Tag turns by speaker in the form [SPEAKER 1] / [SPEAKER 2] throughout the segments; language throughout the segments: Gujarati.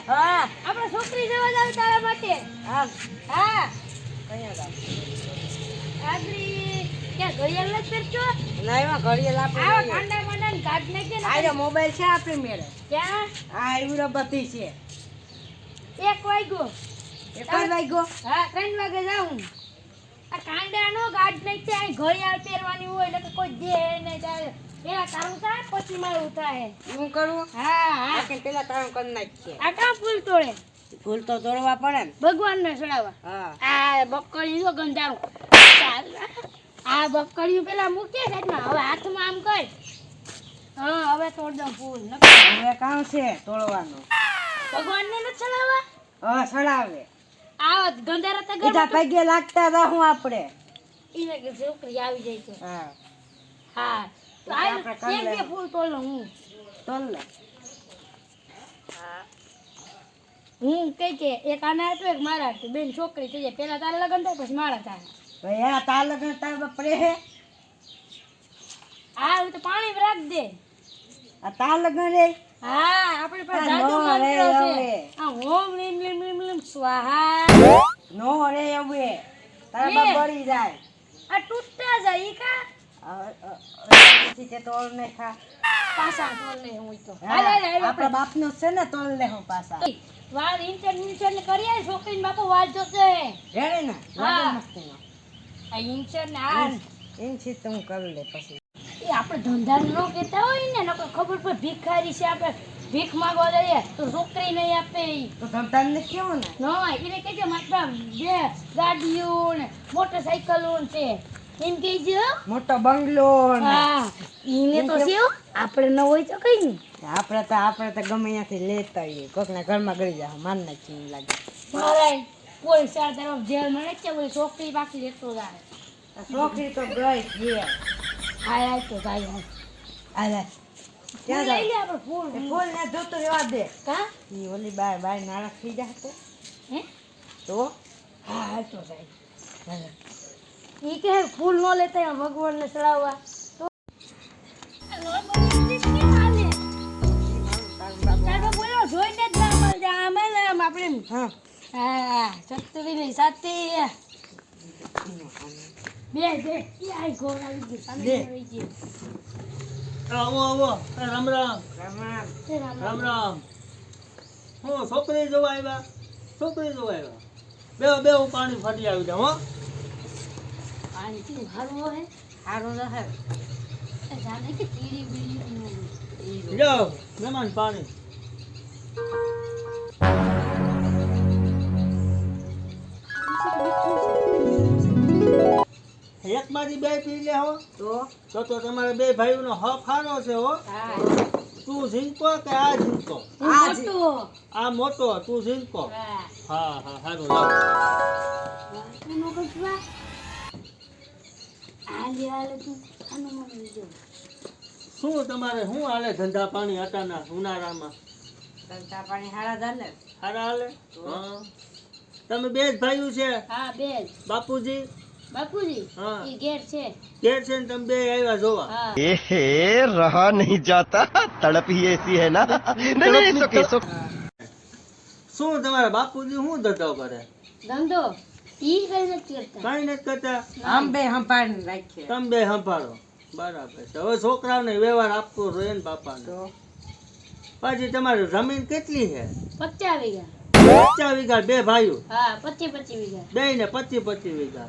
[SPEAKER 1] હા
[SPEAKER 2] આપણે છોકરી જવા જાવ તારા માટે.
[SPEAKER 1] હા
[SPEAKER 2] હા
[SPEAKER 1] કયા ગામ
[SPEAKER 2] આગળી કે ઘડિયાળ નથી પહેરતો.
[SPEAKER 1] ના એમાં ઘડિયાળ
[SPEAKER 2] આવા
[SPEAKER 1] આપણે
[SPEAKER 2] કાંડા માંડા કાઢ નાખે ને.
[SPEAKER 1] આયરો મોબાઈલ છે આપણી મેળે
[SPEAKER 2] ક્યાં
[SPEAKER 1] આ એવડો બધી છે
[SPEAKER 2] 1 વાગ્યો.
[SPEAKER 1] એક જ વાગ્યો
[SPEAKER 2] હા 3 વાગે જાઉં. આ કાંડા નો ગાઢ નાખે આ ઘડિયાળ પહેરવાની હોય એટલે કોઈ દે ને જાય. પેલા તારું થાય પછી મારું થાય.
[SPEAKER 1] હું કરું
[SPEAKER 2] હા હા
[SPEAKER 1] કે પેલા તારું કરી નાખીએ
[SPEAKER 2] આ કાં ફૂલ તોડે
[SPEAKER 1] ફૂલ તો તોડવા પડે ને
[SPEAKER 2] ભગવાનને ચડાવવા.
[SPEAKER 1] હા
[SPEAKER 2] આ બકડી જો ગંધારું. આ બકડીયું પેલા મૂકીએ સાઈડમાં. હવે હાથમાં આમ કર. હા હવે તોડ દઉં ફૂલ.
[SPEAKER 1] હવે કામ છે તોડવાનું
[SPEAKER 2] ભગવાનને ન ચડાવવા.
[SPEAKER 1] હા સડાવે
[SPEAKER 2] આ ગંધારા તો
[SPEAKER 1] બીજા પગે લાગતા રહું આપણે
[SPEAKER 2] ઈને કે છોકરી આવી જાય છે.
[SPEAKER 1] હા
[SPEAKER 2] હા તો
[SPEAKER 1] આપણે
[SPEAKER 2] આ
[SPEAKER 1] કરી
[SPEAKER 2] એક બે
[SPEAKER 1] લેવું.
[SPEAKER 2] ફૂલ તોડ લઉં હું.
[SPEAKER 1] તોડ લે
[SPEAKER 2] હું કઈ કે એક આના હતું એક મારા હતું. બેન છોકરી થઈ જાય પેલા તારા લગન થાય પછી મારા થાય.
[SPEAKER 1] તો એના તાર લગન તાર બાપરે હે
[SPEAKER 2] હા હું તો પાણી રાખ દે.
[SPEAKER 1] આ તાર લગન રે
[SPEAKER 2] હા આપણે પાસે
[SPEAKER 1] આ
[SPEAKER 2] જાદુ
[SPEAKER 1] નો રે
[SPEAKER 2] મંત્ર છે.
[SPEAKER 1] હવે.
[SPEAKER 2] આ ઓમ લીમ લીમ લીમ લીમ સ્વાહા.
[SPEAKER 1] નો રે હવે તારા
[SPEAKER 2] લે.
[SPEAKER 1] બાપ બળી જાય
[SPEAKER 2] આ તૂટતા જાય ઈ કા
[SPEAKER 1] પછી તે તોડ ને ખા
[SPEAKER 2] પાછા તોડ લે હું તો.
[SPEAKER 1] હા,
[SPEAKER 2] હાલ હાલ હાલ
[SPEAKER 1] આપણા બાપનું છે ને તોડ લે હું પાછા
[SPEAKER 2] વાળ ઇન્ટર ને કરીએ છોકરીને બાપુ વાત જોશે.
[SPEAKER 1] રેડે ને
[SPEAKER 2] હા.
[SPEAKER 1] લાગે મસ્તી
[SPEAKER 2] આ ઇન્ટર ને આ
[SPEAKER 1] એમ છે તો હું કરી લે પછી
[SPEAKER 2] એ આપણે ધંધા નો કહેતા હોય ને નકર ખબર પડે ભિખારી છે આપણે ભીખ માંગવા જઈએ તો છોકરી નહીં આપે ઈ.
[SPEAKER 1] તો ધમતાન ને કેવું ને
[SPEAKER 2] નો એને કહેજે મારા બે ગાડીઓ ને મોટરસાઇકલો ને છે એમ કહેજો.
[SPEAKER 1] મોટો બંગલો ને
[SPEAKER 2] હા ઈને તો છે હો. આપણે ન હોય તો કઈ નહીં.
[SPEAKER 1] આપણે તો ગમે ત્યાંથી લેતા આવીએ કોકના ઘરમાં ગળી જાય માન નાખી એમ લાગે
[SPEAKER 2] મારા કોઈ સાર તરફ જેલ મળે છે બોલી છોકરી બાકી લેતો જાય.
[SPEAKER 1] આ છોકરી તો ગઈ છે
[SPEAKER 2] હાય હાય તો જાય હાય.
[SPEAKER 1] આલે
[SPEAKER 2] ફૂલ
[SPEAKER 1] ક્યાં
[SPEAKER 2] લઈ
[SPEAKER 1] જાય
[SPEAKER 2] લે આપણે ફૂલ.
[SPEAKER 1] એ ફૂલ ને જોતું રહેવા દે
[SPEAKER 2] કા
[SPEAKER 1] ઈ ઓલી બાય બાય નાળા થઈ જાય તો
[SPEAKER 2] હે
[SPEAKER 1] તો
[SPEAKER 2] હા હાય તો જાય.
[SPEAKER 1] હાલે.
[SPEAKER 2] ઈ કે ફૂલ નો લેતા ભગવાનને ચડાવવા તો તારો બોલો જોઈને જ ના મળે આમ ને આમ આપણે
[SPEAKER 1] હા
[SPEAKER 2] હા સત્તરી ની સાથે બે બે ઈ આઈ ગોળ આવી ગઈ સામે
[SPEAKER 1] બે.
[SPEAKER 2] આવી ગઈ.
[SPEAKER 3] આવો આવો રામ રામ
[SPEAKER 1] રમણ
[SPEAKER 2] તે રામ
[SPEAKER 3] રામ રામ હું છોકરી જોવા આવ્યા છોકરી જોવા આવ્યા બે હું પાણી ફરી આવી જાઉં હો
[SPEAKER 2] પાણી થી ભરવો હે
[SPEAKER 1] હારું રહે
[SPEAKER 2] એ જાણે કે કીડી બીડી
[SPEAKER 3] જાઓ મહેમાન પાણી એકમાંથી બે પી લે હો તો તમારે બે ભાઈઓનો હક હારો છે હો
[SPEAKER 2] હા
[SPEAKER 3] તું ઝીંકો કે આ ઝીંકો
[SPEAKER 1] આ
[SPEAKER 2] મોટો
[SPEAKER 3] આ મોટો તું ઝીંકો
[SPEAKER 2] હા
[SPEAKER 3] હા હા સારું લાવ
[SPEAKER 2] તું નો કસવા આલે આલે તું આનો મને લીધો.
[SPEAKER 3] શું તમારે શું હાલે ધંધા પાણી હટાના ઉનાળામાં
[SPEAKER 1] ધંધા પાણી હારા ચાલે
[SPEAKER 3] હારા હાલે હા તમે બે જ ભાઈઓ છે
[SPEAKER 2] હા બેલ
[SPEAKER 3] બાપુજી
[SPEAKER 2] બાપુજી
[SPEAKER 3] હા.
[SPEAKER 2] ઈ ઘેર છે.
[SPEAKER 3] ઘેર છે ને તમે બે આવ્યા જોવા
[SPEAKER 2] હા
[SPEAKER 4] एहे रहा नहीं जाता तड़प ही ऐसी है ना नहीं नहीं सुके सुक
[SPEAKER 3] શું તમારા બાપુજી શું ધંધો કરે
[SPEAKER 2] ધંધો ઈ કઈ નથી કરતા.
[SPEAKER 3] કઈ નથી કરતા
[SPEAKER 1] આમ બે સંભાળીને રાખીએ
[SPEAKER 3] તમે બે સંભાળો બરાબર છે હવે છોકરાઓને વ્યવહાર આપવો જોઈએ ને બાપાને
[SPEAKER 1] તો
[SPEAKER 3] પછી તમારી જમીન કેટલી છે
[SPEAKER 2] 50 વીઘા
[SPEAKER 3] 50 વીઘા બે ભાઈઓ
[SPEAKER 2] હા 25 વીઘા
[SPEAKER 3] બે ને 25 વીઘા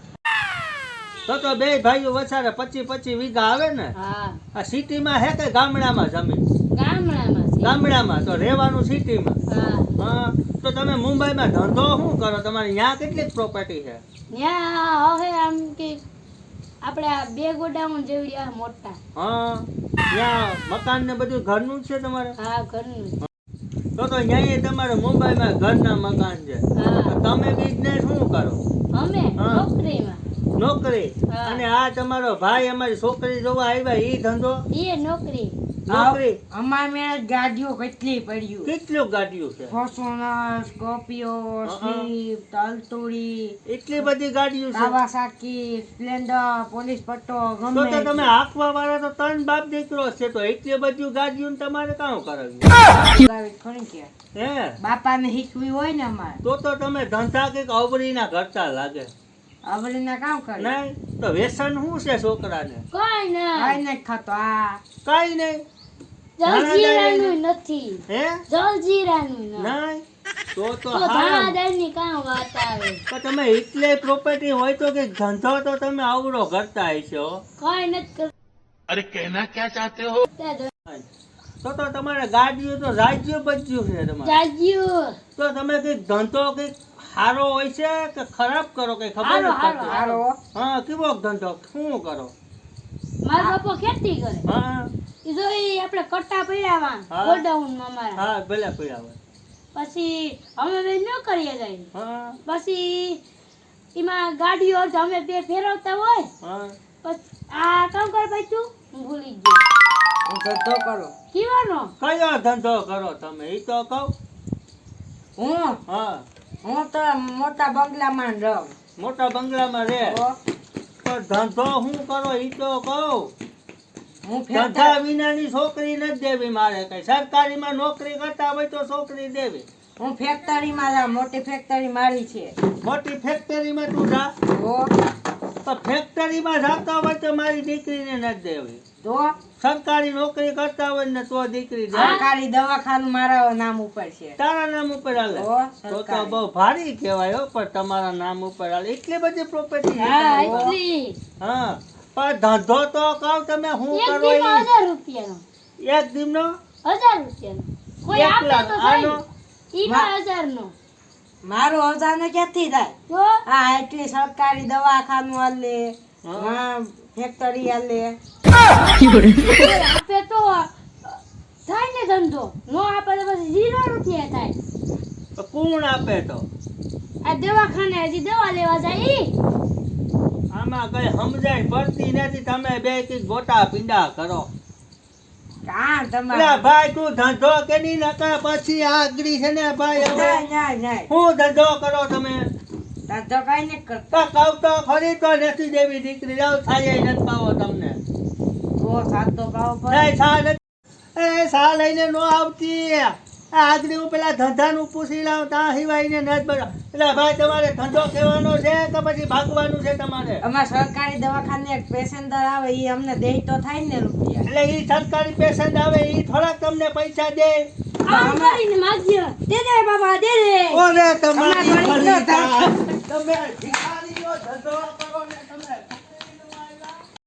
[SPEAKER 3] તો બે ભાઈઓ વસારે 25 વીઘા આવે ને
[SPEAKER 2] હા
[SPEAKER 3] આ સિટીમાં હે કે ગામડામાં જમીન
[SPEAKER 2] ગામડામાં છે.
[SPEAKER 3] ગામડામાં તો રહેવાનું સિટીમાં
[SPEAKER 2] હા
[SPEAKER 3] હા તો તમે મુંબઈમાં ધંધો શું કરો તમારી ત્યાં કેટલી પ્રોપર્ટી છે
[SPEAKER 2] ત્યાં હવે આમ કે આપણે આ બે ગોડાઉન જેવી આ મોટા
[SPEAKER 3] હા ત્યાં મકાન ને બધું ઘરનું જ છે તમારે
[SPEAKER 2] હા ઘરનું
[SPEAKER 3] તો ત્યાં તમારે મુંબઈમાં ઘરના મકાન છે
[SPEAKER 2] હા
[SPEAKER 3] તો તમે બિઝનેસ શું કરો
[SPEAKER 2] અમે
[SPEAKER 3] હા.
[SPEAKER 2] નોકરીમાં
[SPEAKER 3] નોકરી
[SPEAKER 2] હા.
[SPEAKER 3] અને આ તમારો ભાઈ અમારી છોકરી જોવા આવ્યા ઈ ધંધો
[SPEAKER 2] એ નોકરી
[SPEAKER 3] નોકરી
[SPEAKER 1] અમાર મેં ગાડીઓ કેટલી પડ્યું
[SPEAKER 3] કેટલું ગાડીઓ છે
[SPEAKER 1] ફોર્ચ્યુનર સ્કોર્પિયો સ્વીફ્ટ અલ્ટોડી
[SPEAKER 3] એટલી બધી ગાડીઓ છે
[SPEAKER 1] કાવાસાકી સ્પ્લેન્ડર પોલીસ પટ્ટો
[SPEAKER 3] તો
[SPEAKER 1] ગમે
[SPEAKER 3] તો તમે હાંકવા વાળા તો ત્રણ બાપ દીકરો છે તો એટલી બધી ગાડીઓ ને તમારે કામ કરાવ્યું
[SPEAKER 1] ખરી કે
[SPEAKER 3] હે
[SPEAKER 1] બાપાને શીખવી હોય ને અમારે
[SPEAKER 3] તો તમે ધંધા કઈક અવળીના કરતા લાગે
[SPEAKER 1] અવળીના કામ કરે
[SPEAKER 3] નહીં તો વ્યસન શું છે છોકરાને
[SPEAKER 2] કોઈ ના
[SPEAKER 1] કાંઈ નથી ખાતો આ
[SPEAKER 3] કઈ નહીં
[SPEAKER 2] જલજીરાનું નથી
[SPEAKER 3] હે
[SPEAKER 2] જલજીરાનું ના
[SPEAKER 3] નહીં તો
[SPEAKER 2] તો
[SPEAKER 3] હારામ.
[SPEAKER 2] ધાણાદારની કામ વાત આવે
[SPEAKER 3] પણ તમે એટલે પ્રોપર્ટી હોય તો કે ધંધો તો તમે આવડો કરતા હશો
[SPEAKER 2] કોઈ નથી કરતા.
[SPEAKER 4] अरे कहना क्या चाहते हो
[SPEAKER 3] તો તમારે ગાડીઓ તો રાજ્ય બચ્યું છે તમારે
[SPEAKER 2] જાજ્યું
[SPEAKER 3] તો તમે કઈક ધંધો કઈક સારો હોય છે કે ખરાબ કરો કઈ ખબર
[SPEAKER 2] હારો,
[SPEAKER 3] નથી પડતી.
[SPEAKER 1] હારો
[SPEAKER 3] હા કેવો ધંધો શું કરો
[SPEAKER 2] મારા બાપો ખેતી કરે
[SPEAKER 3] હા
[SPEAKER 2] ઈ જો ઈ આપણે કટ્ટા પડાવવા
[SPEAKER 3] હા.
[SPEAKER 2] ગોડાઉનમાં મારા
[SPEAKER 3] હા ભલે પીડાવે
[SPEAKER 2] પછી અમે બે ન કરીએ જાય
[SPEAKER 3] હા
[SPEAKER 2] પછી એમાં ગાડીઓ અડધ અમે બે ફેરવતા હોય
[SPEAKER 3] હા
[SPEAKER 2] પછી આ કામ કર પાછું હું ભૂલી જ ગઈ
[SPEAKER 1] હું ધંધો કરું
[SPEAKER 2] કેવાનો
[SPEAKER 3] કયો ધંધો કરો તમે એ તો કહો
[SPEAKER 1] હું
[SPEAKER 3] હા
[SPEAKER 1] હું તો મોટા બંગલામાં રહું
[SPEAKER 3] મોટા બંગલામાં રે
[SPEAKER 1] તો
[SPEAKER 3] તો ધંધો શું કરો એ તો કહો
[SPEAKER 1] હું
[SPEAKER 3] ધંધા વિનાની છોકરી નથી દેવી મારે કઈ સરકારીમાં નોકરી કરતા હોય તો છોકરી દેવી
[SPEAKER 1] હું ફેક્ટરીમાં જાઉં મોટી ફેક્ટરી મારી છે
[SPEAKER 3] મોટી ફેક્ટરીમાં તું જા તો ફેક્ટરીમાં જાતા હોય તો મારી દીકરીને નથી દેવી
[SPEAKER 1] તો
[SPEAKER 3] સરકારી નોકરી કરતા હોય ને તો દીકરી દે
[SPEAKER 1] સરકારી દવાખાનું મારા નામ ઉપર છે
[SPEAKER 3] તારા નામ ઉપર હાલે
[SPEAKER 1] તો
[SPEAKER 3] તો
[SPEAKER 1] સરકારી.
[SPEAKER 3] બહુ ભારી કહેવાય હો પણ તમારા નામ ઉપર હાલે એટલી બધી પ્રોપર્ટી
[SPEAKER 2] હા એટલી
[SPEAKER 3] હા પણ ધંધો તો કહો તમે શું
[SPEAKER 2] એક
[SPEAKER 3] કરો
[SPEAKER 2] દીમાં
[SPEAKER 3] ઈ?
[SPEAKER 2] 1000 રૂપિયાનો
[SPEAKER 3] એક દિનનો
[SPEAKER 2] 1000 રૂપિયાનો કોઈ
[SPEAKER 3] એક
[SPEAKER 2] આપે
[SPEAKER 3] લાખ.
[SPEAKER 2] તો
[SPEAKER 3] આનો?
[SPEAKER 2] સહી ઈમાં 1000 નો
[SPEAKER 1] મારો હજારનો ક્યાંથી થાય
[SPEAKER 2] જો
[SPEAKER 1] હા એટલી સરકારી દવાખાનું હાલે
[SPEAKER 3] હા.
[SPEAKER 1] હા ફેક્ટરી હાલે
[SPEAKER 2] કોઈ આપે તો થાય ને ધંધો નો આપે તો પછી 0 રૂપિયા થાય
[SPEAKER 3] તો કોણ આપે તો
[SPEAKER 2] આ દવાખાને હજી દવા લેવા જાય ઈ
[SPEAKER 3] આમાં કઈ સમજાય પડતી નથી તમે બે કઈક ગોટા પીંડા કરો
[SPEAKER 1] કાં
[SPEAKER 3] એટલે
[SPEAKER 1] તમારે
[SPEAKER 3] ભાઈ તું ધંધો કેની નકા પછી આગળી છે ને ભાઈ હવે
[SPEAKER 1] નહીં
[SPEAKER 3] શું ધંધો કરો તમે
[SPEAKER 1] ધંધો કઈ નથી કરતો
[SPEAKER 3] તો કહું તો ખરી તો નથી દેવી દીકરી જાવ થાય ય નથી પાવો તમને
[SPEAKER 1] તો સાતો પાવો પડે
[SPEAKER 3] નહીં સા નથી એ સા લઈને નો આવતી આ આગળી હું પેલા ધંધાનું પૂછી લાવ ત્યાં સિવાયને નથી બરાબર એટલે ભાઈ તમારે ધંધો કહેવાનો છે કે પછી ભાગવાનું છે તમારે
[SPEAKER 1] અમારે સરકારી દવાખાને એક પેસેન્જર આવે એ અમને દે તો થાય ને રૂપિયા
[SPEAKER 3] એટલે ઈ સરકારી પેશન્ટ આવે ઈ થોડાક તમને પૈસા દે
[SPEAKER 2] આમ કરીને માગ્યો દે દે બાબા દે દે
[SPEAKER 3] ઓરે તમારી
[SPEAKER 1] અમારે ઘણી
[SPEAKER 3] ફરી તમે